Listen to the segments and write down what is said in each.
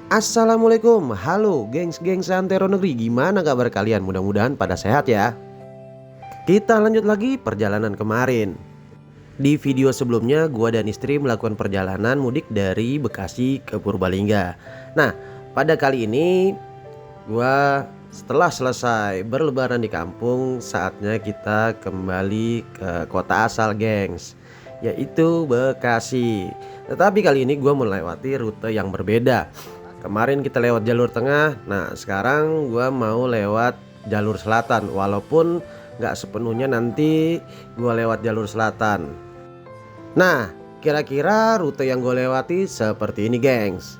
Assalamualaikum, halo gengs Santero Negeri. Gimana kabar kalian? Mudah-mudahan pada sehat ya. Kita lanjut lagi perjalanan kemarin. Di video sebelumnya gua dan istri melakukan perjalanan mudik dari Bekasi ke Purbalingga. Nah, pada kali ini gua setelah selesai berlebaran di kampung, saatnya kita kembali ke kota asal gengs, yaitu Bekasi. Tetapi kali ini gua melewati rute yang berbeda. Kemarin kita lewat jalur tengah, nah sekarang gua mau lewat jalur selatan. Walaupun nggak sepenuhnya nanti gua lewat jalur selatan. Nah, kira-kira rute yang gue lewati seperti ini gengs.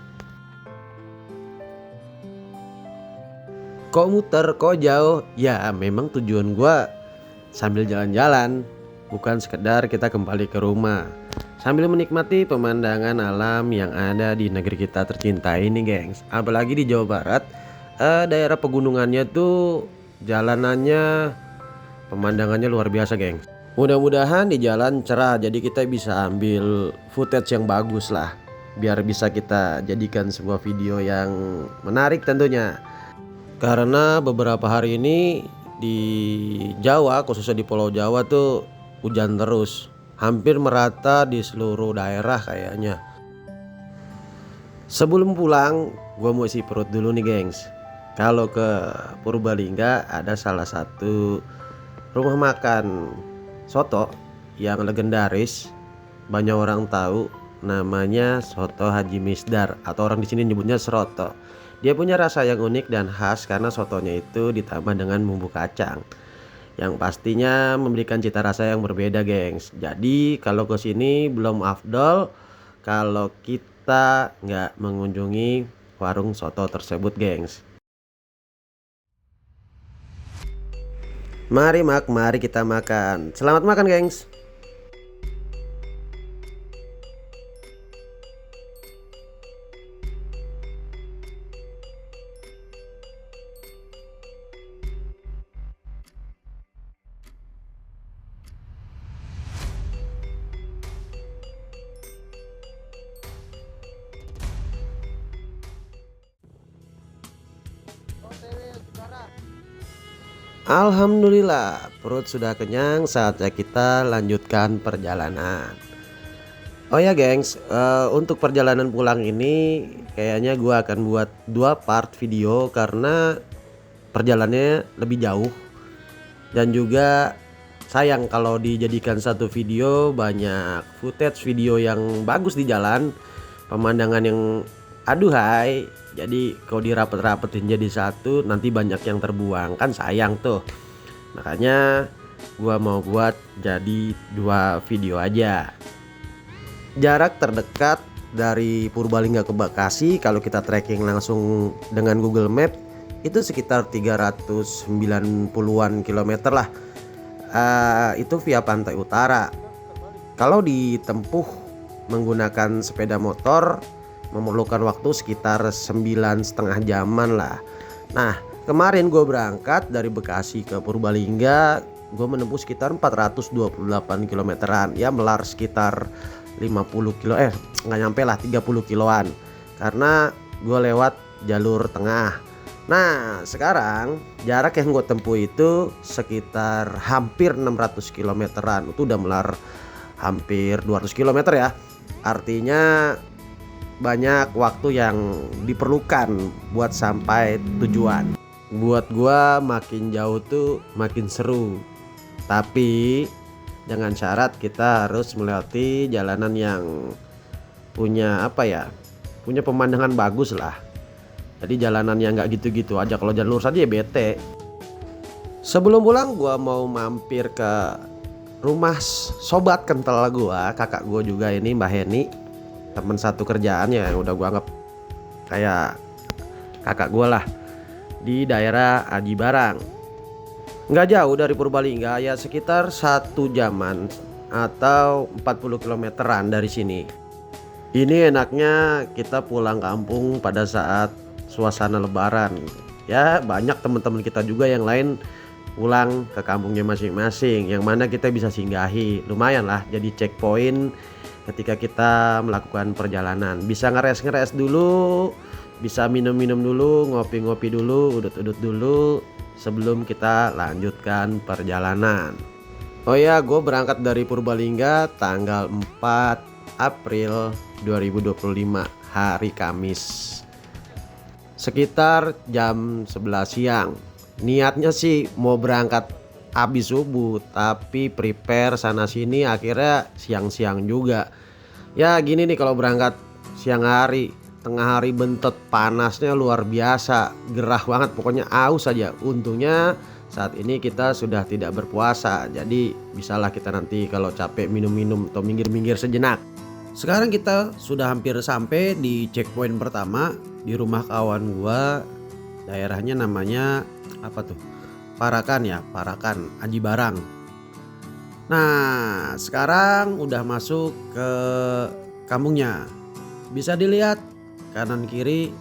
Kok muter, kok jauh? Ya memang tujuan gua sambil jalan-jalan, bukan sekedar kita kembali ke rumah, sambil menikmati pemandangan alam yang ada di negeri kita tercinta ini gengs. Apalagi di Jawa Barat, daerah pegunungannya tuh jalanannya, pemandangannya luar biasa gengs. Mudah-mudahan di jalan cerah, jadi kita bisa ambil footage yang bagus lah, biar bisa kita jadikan sebuah video yang menarik tentunya. Karena beberapa hari ini di Jawa, khususnya di Pulau Jawa tuh hujan terus, hampir merata di seluruh daerah kayaknya. Sebelum pulang, gue mau isi perut dulu nih gengs. Kalau ke Purbalingga ada salah satu rumah makan soto yang legendaris, banyak orang tahu, namanya Soto Haji Misdar atau orang di sini nyebutnya Seroto. Dia punya rasa yang unik dan khas karena sotonya itu ditambah dengan bumbu kacang, yang pastinya memberikan cita rasa yang berbeda gengs. Jadi kalau ke sini belum afdol kalau kita nggak mengunjungi warung soto tersebut gengs. Mari kita makan. Selamat makan gengs. Alhamdulillah perut sudah kenyang, saatnya kita lanjutkan perjalanan. Oh ya gengs, untuk perjalanan pulang ini kayaknya gua akan buat 2 part video karena perjalanannya lebih jauh. Dan juga sayang kalau dijadikan satu video banyak footage video yang bagus di jalan, pemandangan yang aduhai. Jadi kalau dirapet-rapetin jadi satu nanti banyak yang terbuang, kan sayang tuh. Makanya gua mau buat jadi 2 video aja. Jarak terdekat dari Purbalingga ke Bekasi kalau kita tracking langsung dengan Google Map itu sekitar 390-an kilometer lah. Itu via pantai utara. Kalau ditempuh menggunakan sepeda motor memerlukan waktu sekitar 9,5 jaman lah. Nah kemarin gue berangkat dari Bekasi ke Purbalingga, gue menempuh sekitar 428 kilometeran, ya melar sekitar 50 kilo, nggak nyampe lah 30 kiloan, karena gue lewat jalur tengah. Nah sekarang jarak yang gue tempuh itu sekitar hampir 600 kilometeran, itu udah melar hampir 200 kilometer ya. Artinya banyak waktu yang diperlukan buat sampai tujuan. Buat gua makin jauh tuh makin seru, tapi dengan syarat kita harus melewati jalanan yang punya punya pemandangan bagus lah. Jadi jalanan yang nggak gitu-gitu aja, kalau jalan lurus aja ya bete. Sebelum pulang gua mau mampir ke rumah sobat kental gua, kakak gua juga ini, Mbak Heni, teman satu kerjaannya yang udah gua anggap kayak kakak gua lah, di daerah Aji Barang. Nggak jauh dari Purbalingga, ya sekitar 1 jaman atau 40 kilometeran dari sini. Ini enaknya kita pulang kampung pada saat suasana lebaran. Ya banyak teman-teman kita juga yang lain pulang ke kampungnya masing-masing, yang mana kita bisa singgahi, lumayan lah jadi checkpoint ketika kita melakukan perjalanan. Bisa ngeres dulu bisa minum-minum dulu, ngopi-ngopi dulu, udut-udut dulu sebelum kita lanjutkan perjalanan. Oh ya, gue berangkat dari Purbalingga tanggal 4 April 2025, hari Kamis, sekitar jam 11 siang. Niatnya sih mau berangkat habis subuh, tapi prepare sana sini akhirnya siang-siang juga. Ya gini nih, kalau berangkat siang hari, tengah hari bentet, panasnya luar biasa, gerah banget, pokoknya aus saja. Untungnya saat ini kita sudah tidak berpuasa, jadi bisalah kita nanti kalau capek minum-minum atau minggir-minggir sejenak. Sekarang kita sudah hampir sampai di checkpoint pertama di rumah kawan gua. Daerahnya namanya apa tuh? Parakan ya, Parakan, Aji Barang. Nah, sekarang udah masuk ke kampungnya. Bisa dilihat kanan kiri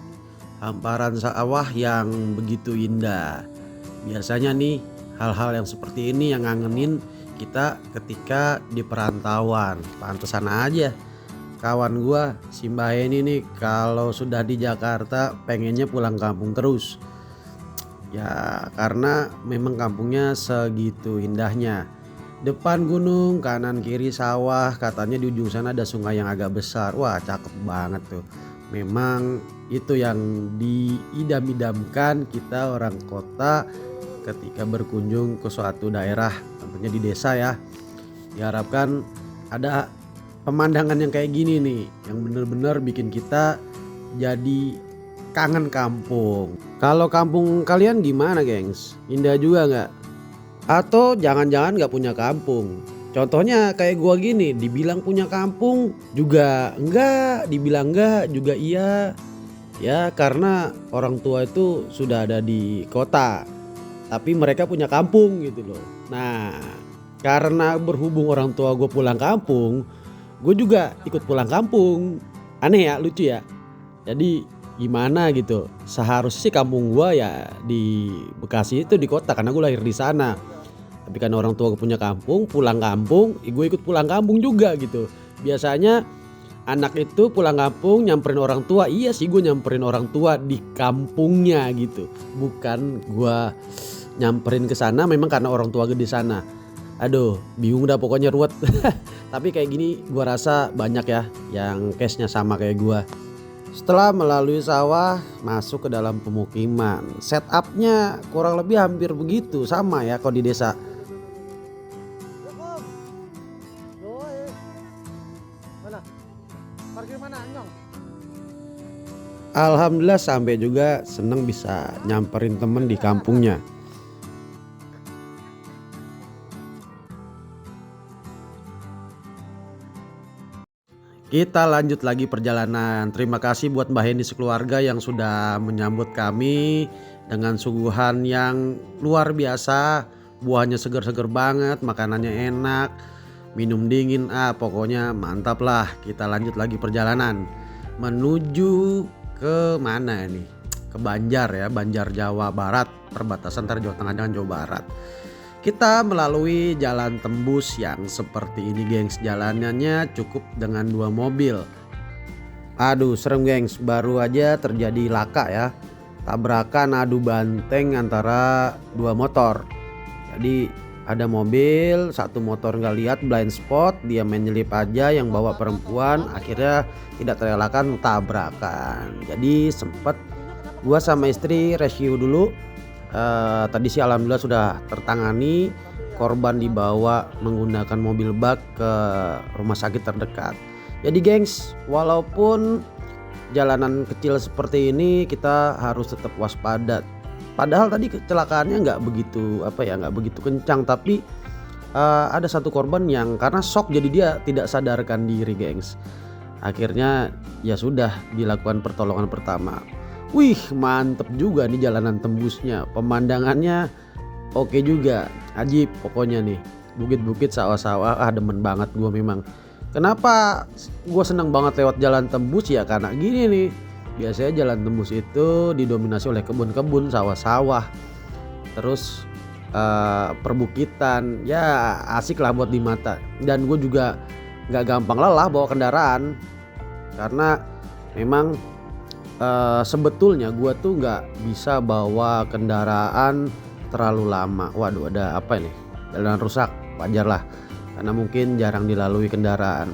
hamparan sawah yang begitu indah. Biasanya nih hal-hal yang seperti ini yang ngangenin kita ketika di perantauan. Pantesan aja kawan gua si Mbah ini nih kalau sudah di Jakarta pengennya pulang kampung terus. Ya karena memang kampungnya segitu indahnya. Depan gunung, kanan kiri sawah, katanya di ujung sana ada sungai yang agak besar. Wah, cakep banget tuh. Memang itu yang diidam-idamkan kita orang kota ketika berkunjung ke suatu daerah, tentunya di desa ya. Diharapkan ada pemandangan yang kayak gini nih, yang bener-bener bikin kita jadi kangen kampung. Kalau kampung kalian gimana gengs? Indah juga nggak? Atau jangan-jangan nggak punya kampung? Contohnya kayak gua gini, dibilang punya kampung juga enggak, dibilang enggak juga iya. Ya karena orang tua itu sudah ada di kota, tapi mereka punya kampung gitu loh. Nah karena berhubung orang tua gue pulang kampung, gue juga ikut pulang kampung. Aneh ya, lucu ya. Jadi gimana gitu, seharusnya sih kampung gue ya di Bekasi itu, di kota, karena gue lahir di sana. Tapi karena orang tua gue punya kampung, pulang kampung, gue ikut pulang kampung juga gitu. Biasanya anak itu pulang kampung nyamperin orang tua. Iya sih, gue nyamperin orang tua di kampungnya gitu, bukan gue nyamperin ke sana memang karena orang tua gue di sana. Aduh, bingung dah pokoknya, ruwet. Tapi kayak gini gua rasa banyak ya yang case-nya sama kayak gua. Setelah melalui sawah masuk ke dalam pemukiman, setupnya kurang lebih hampir begitu sama ya kalau di desa. Alhamdulillah sampai juga, seneng bisa nyamperin temen di kampungnya. Kita lanjut lagi perjalanan. Terima kasih buat Mbah Hendy sekeluarga yang sudah menyambut kami dengan suguhan yang luar biasa. Buahnya seger-seger banget, makanannya enak, minum dingin, pokoknya mantap lah. Kita lanjut lagi perjalanan menuju ke mana ini? Ke Banjar ya, Banjar Jawa Barat, perbatasan antara Jawa Tengah dengan Jawa Barat. Kita melalui jalan tembus yang seperti ini gengs. Jalanannya cukup dengan 2 mobil. Aduh serem gengs, baru aja terjadi laka ya, tabrakan adu banteng antara 2 motor. Jadi ada mobil, satu motor nggak lihat, blind spot, dia main nyelip aja, yang bawa perempuan, akhirnya tidak terelakkan tabrakan. Jadi sempet gua sama istri rescue dulu. Tadi sih alhamdulillah sudah tertangani, korban dibawa menggunakan mobil bak ke rumah sakit terdekat. Jadi gengs, walaupun jalanan kecil seperti ini kita harus tetap waspada. Padahal tadi kecelakaannya nggak begitu kencang, tapi ada satu korban yang karena shock jadi dia tidak sadarkan diri gengs. Akhirnya ya sudah dilakukan pertolongan pertama. Wih mantep juga nih jalanan tembusnya, pemandangannya oke juga, ajib pokoknya nih. Bukit-bukit, sawah-sawah, demen banget gue memang. Kenapa gue seneng banget lewat jalan tembus ya, karena gini nih, biasanya jalan tembus itu didominasi oleh kebun-kebun, sawah-sawah, terus perbukitan, ya asik lah buat di mata. Dan gue juga gak gampang lelah bawa kendaraan, karena memang Sebetulnya gua tuh nggak bisa bawa kendaraan terlalu lama. Waduh, ada apa ini? Jalan rusak, wajar lah. Karena mungkin jarang dilalui kendaraan.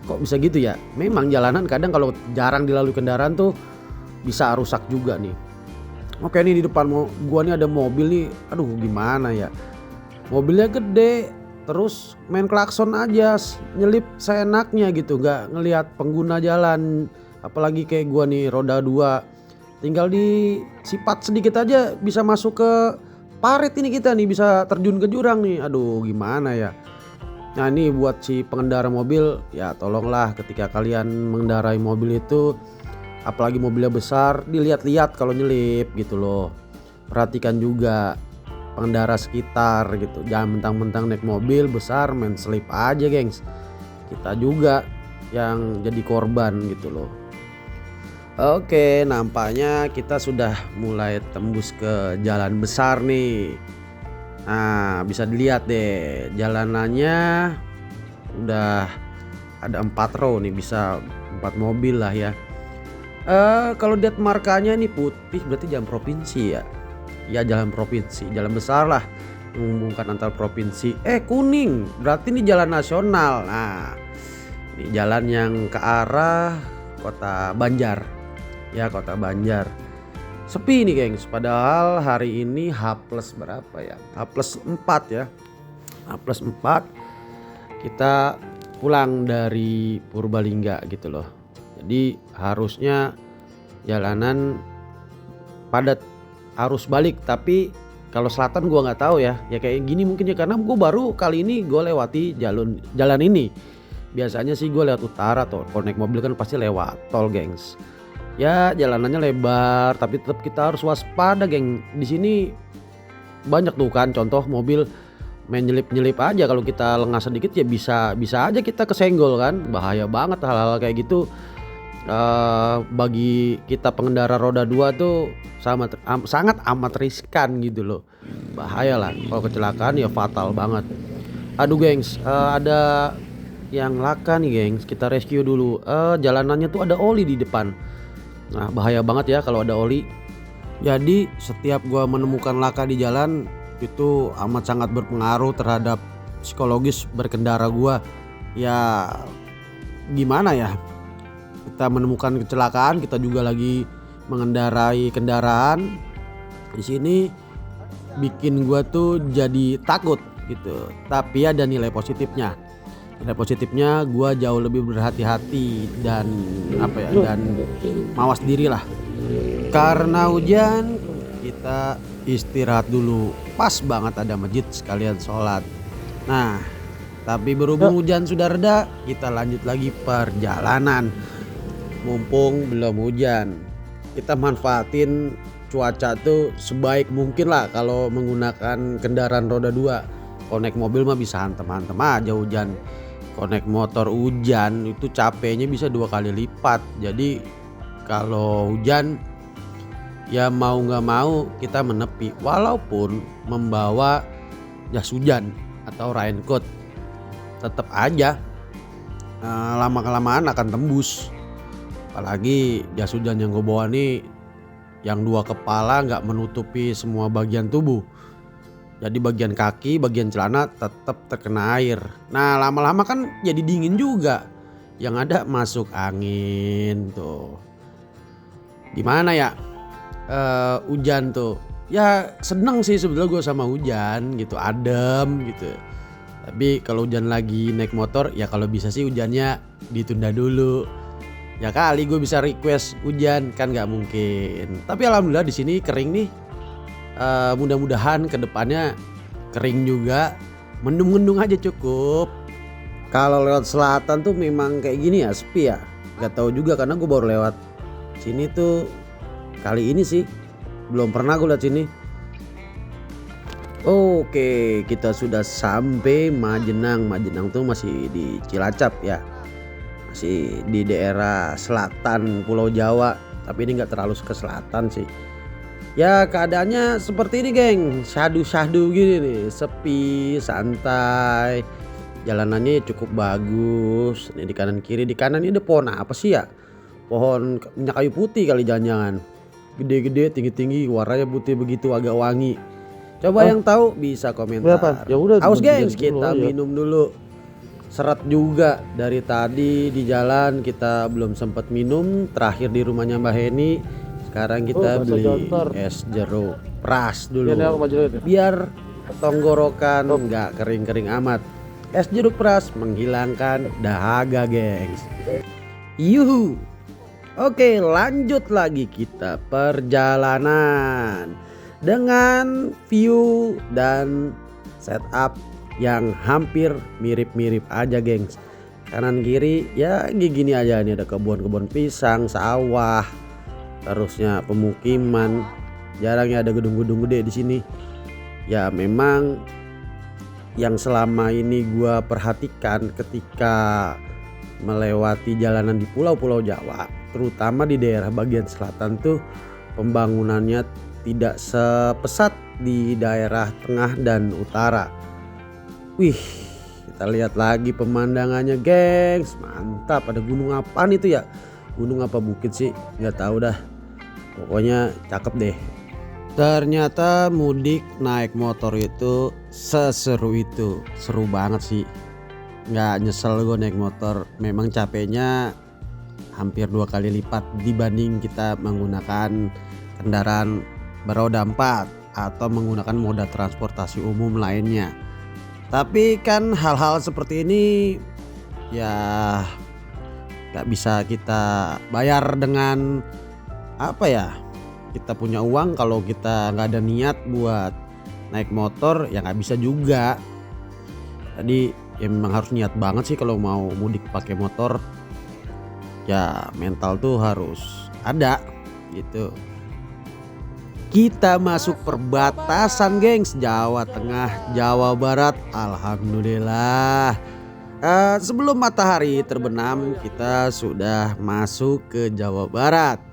Kok bisa gitu ya? Memang jalanan kadang kalau jarang dilalui kendaraan tuh bisa rusak juga nih. Oke nih, di depan gua nih ada mobil nih. Aduh, gimana ya? Mobilnya gede, terus main klakson aja, nyelip seenaknya gitu, nggak ngelihat pengguna jalan. Apalagi kayak gua nih roda 2, tinggal disipat sedikit aja bisa masuk ke parit ini, kita nih bisa terjun ke jurang nih. Aduh, gimana ya? Nah, ini buat si pengendara mobil, ya tolonglah ketika kalian mengendarai mobil itu, apalagi mobilnya besar, dilihat-lihat kalau nyelip gitu loh. Perhatikan juga pengendara sekitar gitu, jangan mentang-mentang naik mobil besar main selip aja gengs. Kita juga yang jadi korban gitu loh. Oke, nampaknya kita sudah mulai tembus ke jalan besar nih. Nah, bisa dilihat deh jalanannya udah ada 4 row nih, bisa 4 mobil lah ya. Kalau lihat markanya nih putih berarti jalan provinsi ya. Ya, jalan provinsi, jalan besar lah menghubungkan antar provinsi. Kuning berarti ini jalan nasional. Nah, ini jalan yang ke arah Kota Banjar. Ya, Kota Banjar. Sepi nih gengs, padahal hari ini H+ berapa ya? H+4 ya. H+4 kita pulang dari Purbalingga gitu loh. Jadi harusnya jalanan padat, arus balik, tapi kalau selatan gua nggak tahu ya. Ya kayak gini mungkin ya, karena gua baru kali ini gua lewati jalan ini. Biasanya sih gua lewat utara tuh, kalau naik mobil kan pasti lewat tol gengs. Ya jalanannya lebar, tapi tetap kita harus waspada geng. Di sini banyak tuh kan contoh mobil main nyelip-nyelip aja, kalau kita lengah sedikit ya bisa aja kita kesenggol kan. Bahaya banget hal-hal kayak gitu. Bagi kita pengendara roda 2 tuh sangat amat riskan gitu loh. Bahaya lah, kalau kecelakaan ya fatal banget. Aduh gengs, ada yang laka nih gengs, kita rescue dulu. Jalanannya tuh ada oli di depan. Nah, bahaya banget ya kalau ada oli. Jadi setiap gua menemukan laka di jalan itu amat sangat berpengaruh terhadap psikologis berkendara gua. Ya gimana ya? Kita menemukan kecelakaan, kita juga lagi mengendarai kendaraan. Di sini bikin gua tuh jadi takut gitu. Tapi ada nilai positifnya. Nilai positifnya gue jauh lebih berhati-hati dan dan mawas diri lah. Karena hujan kita istirahat dulu, pas banget ada masjid sekalian sholat. Nah, tapi berhubung hujan sudah reda, kita lanjut lagi perjalanan. Mumpung belum hujan, kita manfaatin cuaca tuh sebaik mungkin lah kalau menggunakan kendaraan roda 2. Kalau naik mobil mah bisa hantem-hantem aja hujan. Kalau naik motor hujan itu capeknya bisa 2 kali lipat. Jadi kalau hujan ya mau nggak mau kita menepi, walaupun membawa jas hujan atau raincoat, tetap aja lama-kelamaan akan tembus. Apalagi jas hujan yang gue bawa nih yang 2 kepala, nggak menutupi semua bagian tubuh. Jadi bagian kaki, bagian celana tetap terkena air. Nah, lama-lama kan jadi dingin juga. Yang ada masuk angin tuh. Gimana ya? Hujan tuh. Ya seneng sih sebetulnya gue sama hujan gitu, adem gitu. Tapi kalau hujan lagi naik motor, ya kalau bisa sih hujannya ditunda dulu. Ya kali gue bisa request hujan, kan nggak mungkin. Tapi alhamdulillah di sini kering nih. Mudah-mudahan kedepannya kering juga, mendung-mendung aja cukup. Kalau lewat selatan tuh memang kayak gini ya, sepi ya. Gak tahu juga karena gue baru lewat sini tuh kali ini sih, belum pernah gue lihat sini. Oke, kita sudah sampai Majenang. Majenang tuh masih di Cilacap ya, masih di daerah selatan Pulau Jawa, tapi ini nggak terlalu ke selatan sih. Ya keadaannya seperti ini geng, syahdu-syahdu gini nih, sepi, santai. Jalanannya cukup bagus. Nih di kanan kiri, di kanan ini ada pohon apa sih ya? pohon minyak kayu putih kali, jangan-jangan gede-gede tinggi-tinggi warnanya putih begitu agak wangi. Coba yang tahu bisa komentar. Ya udah, Haus gengs, dulu kita aja. minum dulu. Seret juga dari tadi di jalan kita belum sempat minum. Terakhir di rumahnya Mbak Heni. Sekarang kita Bahasa beli Jantar. es jeruk peras dulu. Ini aku majuin ya. Biar tenggorokan nggak kering-kering amat. Es jeruk peras menghilangkan dahaga, gengs. Yuhu. Oke, lanjut lagi kita perjalanan dengan view dan setup yang hampir mirip-mirip aja, gengs. Kanan kiri ya gini aja, nih ada kebun-kebun pisang, sawah, terusnya pemukiman. Jarangnya ada gedung-gedung gede di sini. Ya memang yang selama ini gua perhatikan ketika melewati jalanan di pulau-pulau Jawa, terutama di daerah bagian selatan tuh pembangunannya tidak sepesat di daerah tengah dan utara. Wih, kita lihat lagi pemandangannya, gengs. Mantap, ada gunung apaan itu ya? Gunung apa bukit sih? Nggak tahu dah. Pokoknya cakep deh. Ternyata mudik naik motor itu seseru itu. Seru banget sih. Nggak nyesel gue naik motor. Memang capeknya hampir 2 kali lipat dibanding kita menggunakan kendaraan beroda 4 atau menggunakan moda transportasi umum lainnya. Tapi kan hal-hal seperti ini ya nggak bisa kita bayar dengan apa ya, kita punya uang kalau kita nggak ada niat buat naik motor ya nggak bisa juga. Jadi ya memang harus niat banget sih kalau mau mudik pakai motor. Ya mental tuh harus ada gitu. Kita masuk perbatasan, gengs, Jawa Tengah, Jawa Barat. Alhamdulillah. Sebelum matahari terbenam kita sudah masuk ke Jawa Barat.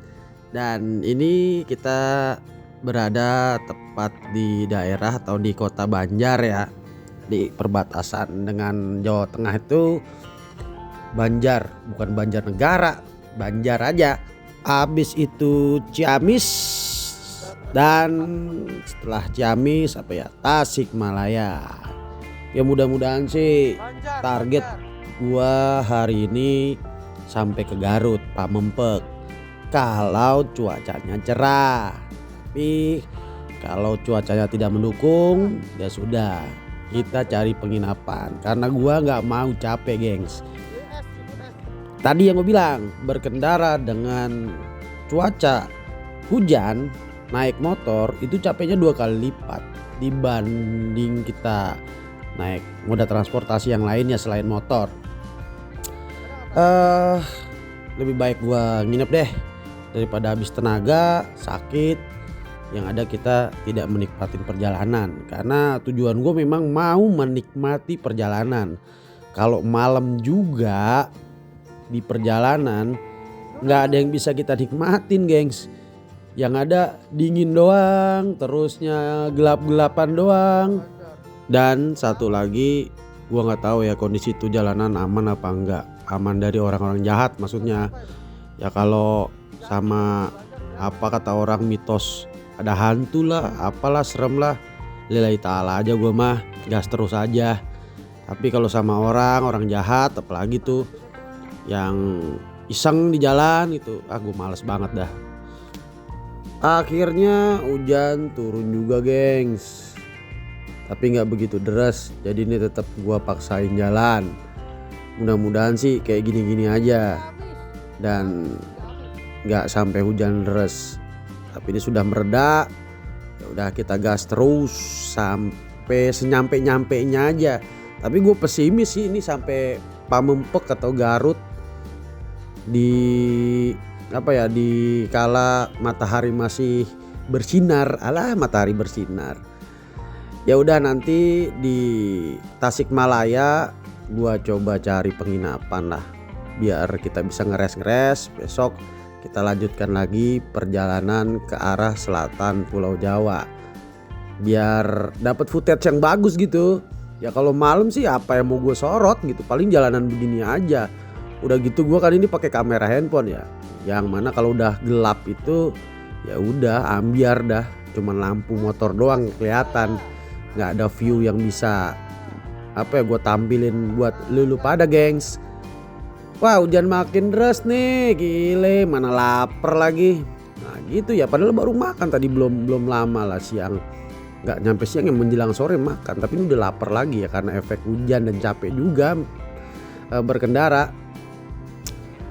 Dan ini kita berada tepat di daerah atau di kota Banjar ya. Di perbatasan dengan Jawa Tengah itu Banjar, bukan Banjarnegara, Banjar aja. Habis itu Ciamis, dan setelah Ciamis apa ya, Tasikmalaya. Ya mudah-mudahan sih target gua hari ini sampai ke Garut, Pamempek, kalau cuacanya cerah. Tapi kalau cuacanya tidak mendukung ya sudah, kita cari penginapan karena gua nggak mau capek, gengs. Tadi yang gue bilang, berkendara dengan cuaca hujan naik motor itu capeknya 2 kali lipat dibanding kita naik moda transportasi yang lainnya selain motor. Lebih baik gua nginep deh daripada habis tenaga sakit. Yang ada kita tidak menikmati perjalanan, karena tujuan gue memang mau menikmati perjalanan. Kalau malam juga di perjalanan nggak ada yang bisa kita nikmatin, gengs. Yang ada dingin doang, terusnya gelap-gelapan doang. Dan satu lagi, gua nggak tahu ya kondisi itu jalanan aman apa enggak. Aman dari orang-orang jahat maksudnya. Ya kalau sama apa kata orang mitos ada hantu lah, apalah serem lah. Lillahi ta'ala aja gua mah gas terus aja. Tapi kalau sama orang jahat apalagi tuh yang iseng di jalan itu, gue males banget dah. Akhirnya hujan turun juga, gengs, tapi nggak begitu deras, jadi ini tetap gua paksain jalan. Mudah-mudahan sih kayak gini-gini aja dan nggak sampai hujan deras. Tapi ini sudah mereda, ya udah kita gas terus sampai senyampe-nyampenya aja. Tapi gue pesimis sih ini sampai Pamempek atau Garut di apa ya, di kala matahari masih bersinar. Alah, matahari bersinar. Ya udah, nanti di Tasikmalaya gua coba cari penginapan lah biar kita bisa ngeres-ngeres. Besok kita lanjutkan lagi perjalanan ke arah selatan Pulau Jawa biar dapat footage yang bagus gitu. Ya kalau malam sih apa yang mau gue sorot gitu, paling jalanan begini aja. Udah gitu gua kan ini pakai kamera handphone ya, yang mana kalau udah gelap itu ya udah ambiar dah, cuman lampu motor doang kelihatan, nggak ada view yang bisa apa ya gue tampilin buat lu pada gengs. Wah hujan makin deras nih, gile, mana lapar lagi. Nah gitu ya, padahal baru makan tadi, belum lama lah, siang, nggak nyampe siang yang menjelang sore makan, tapi ini udah lapar lagi ya karena efek hujan dan capek juga berkendara.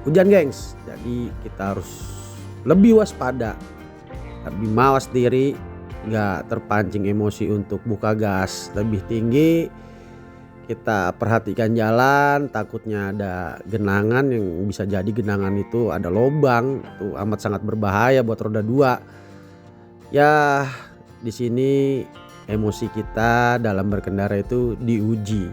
Hujan gengs, jadi kita harus lebih waspada, lebih mawas diri, nggak terpancing emosi untuk buka gas lebih tinggi. Kita perhatikan jalan, takutnya ada genangan, yang bisa jadi genangan itu ada lubang, itu amat sangat berbahaya buat roda 2. Ya di sini emosi kita dalam berkendara itu diuji,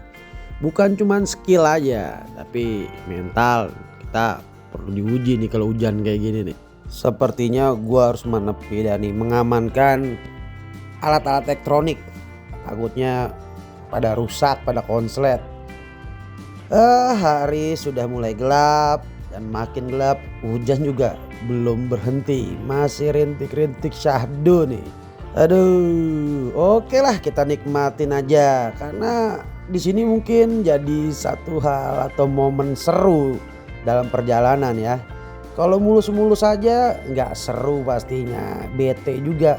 bukan cuman skill aja tapi mental kita perlu diuji nih kalau hujan kayak gini nih. Sepertinya gua harus menepi dan nih mengamankan alat-alat elektronik, takutnya pada rusak, pada konslet. Hari sudah mulai gelap dan makin gelap, hujan juga belum berhenti, masih rintik-rintik syahdu nih. Aduh, oke lah kita nikmatin aja, karena di sini mungkin jadi satu hal atau momen seru dalam perjalanan ya. Kalau mulus-mulus aja nggak seru pastinya, bete juga.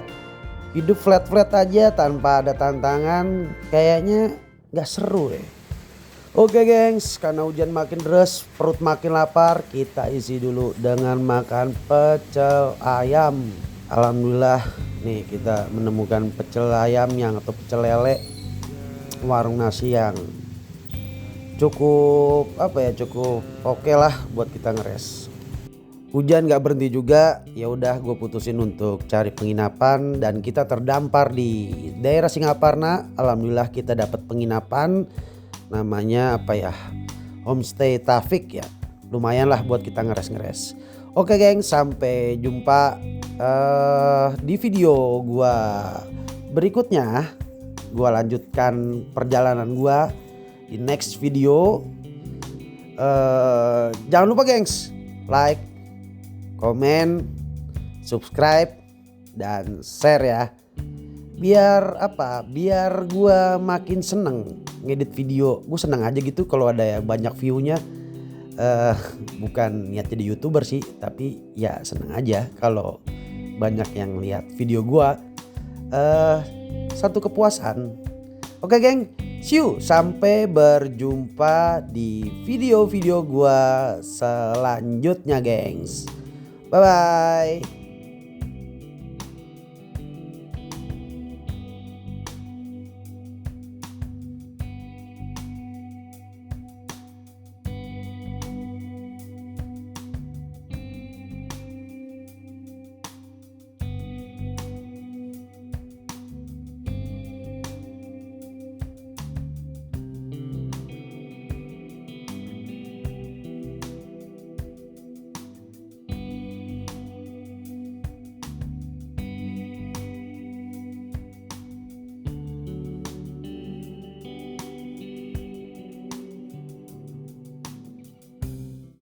Hidup flat-flat aja tanpa ada tantangan kayaknya nggak seru ya. Oke gengs, karena hujan makin deras, perut makin lapar, kita isi dulu dengan makan pecel ayam. Alhamdulillah nih kita menemukan pecel ayam yang atau pecel lele warung nasi yang cukup cukup oke lah buat kita ngeres. Hujan gak berhenti juga, ya udah gue putusin untuk cari penginapan dan kita terdampar di daerah Singaparna. Alhamdulillah kita dapat penginapan namanya homestay Taufik ya, lumayan lah buat kita ngeres. Oke geng, sampai jumpa di video gue berikutnya. Gue lanjutkan perjalanan gue di next video. Jangan lupa gengs, like, komen, subscribe, dan share ya. Biar biar gue makin seneng ngedit video. Gue seneng aja gitu kalau ada banyak viewnya. Bukan niat jadi YouTuber sih, tapi ya seneng aja kalau banyak yang lihat video gue. Satu kepuasan. Oke geng, see you, sampai berjumpa di video-video gue selanjutnya gengs. Bye bye.